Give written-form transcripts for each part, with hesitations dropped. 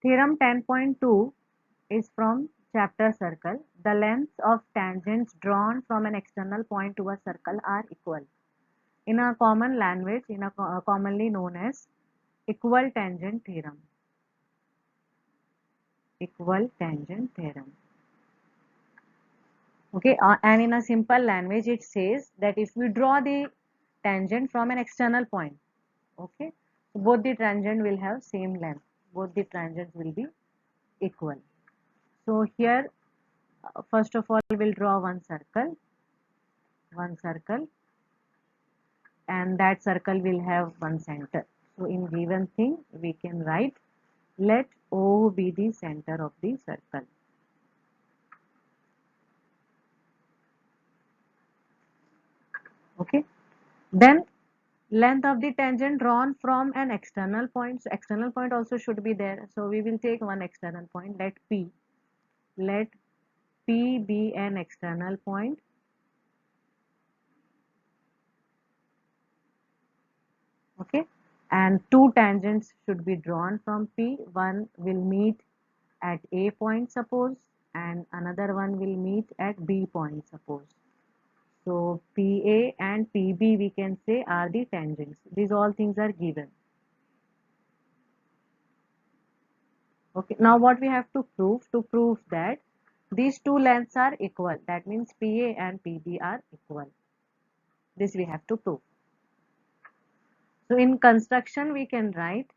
Theorem 10.2 is from chapter circle. The lengths of tangents drawn from an external point to a circle are equal. In a common language, commonly known as equal tangent theorem. Equal tangent theorem. Okay, and in a simple language, it says that if we draw the tangent from an external point, okay, so both the tangent will have same length. Both the tangents will be equal. So here, first of all, we'll draw one circle, and that circle will have one center. So in given thing, we can write, let O be the center of the circle. Okay, then length of the tangent drawn from an external point. So external point also should be there. So we will take one external point, let P be an external point. Okay, and two tangents should be drawn from P. One will meet at A point, suppose, and another one will meet at B point, suppose. So PA and PB, we can say, are the tangents. These all things are given. Okay, now what we have to prove that these two lengths are equal. That means PA and PB are equal. This we have to prove. So in construction, we can write,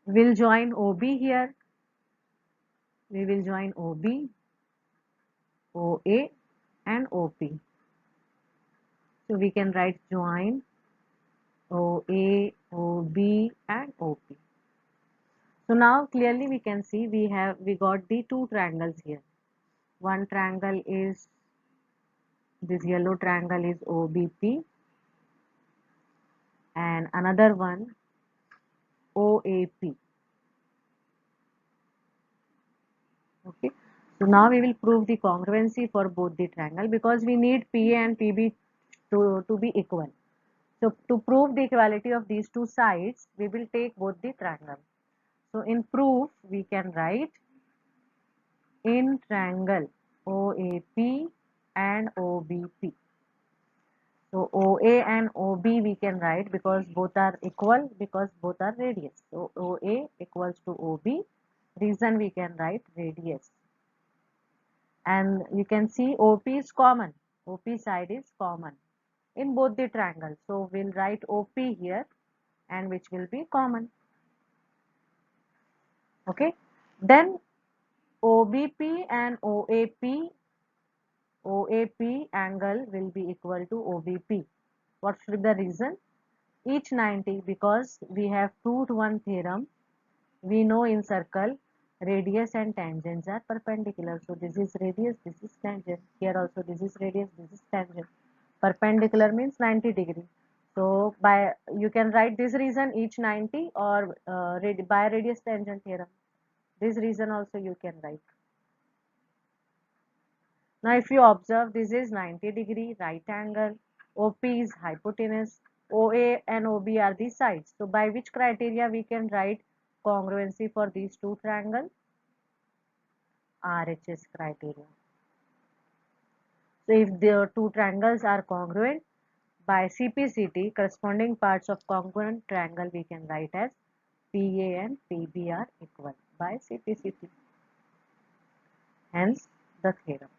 we'll join OB here. We will join OB, OA and OP. So we can write join OA, OB and OP. So now clearly we can see we got the two triangles here. One triangle is, this yellow triangle is OBP, and another one OAP. Okay, so now we will prove the congruency for both the triangle because we need PA and PB to be equal. So to prove the equality of these two sides, we will take both the triangle. So in proof, we can write, in triangle OAP and OBP. So OA and OB we can write because both are equal, because both are radius. So OA equals to OB. Reason we can write radius. And you can see OP is common. OP side is common in both the triangles. So we'll write OP here, and which will be common. Okay. Then OBP and OAP angle will be equal to OBP. What should be the reason? Each 90, because we have proved one theorem. We know in circle radius and tangents are perpendicular. So this is radius, this is tangent. Here also this is radius, this is tangent. Perpendicular means 90 degree. So by you can write this reason each 90 or by radius tangent theorem. This reason also you can write. Now if you observe, this is 90 degree right angle, OP is hypotenuse, OA and OB are the sides. So by which criteria we can write congruency for these two triangles? RHS criteria. So if the two triangles are congruent, by CPCT, corresponding parts of congruent triangle we can write as PA and PB are equal by CPCT. Hence the theorem.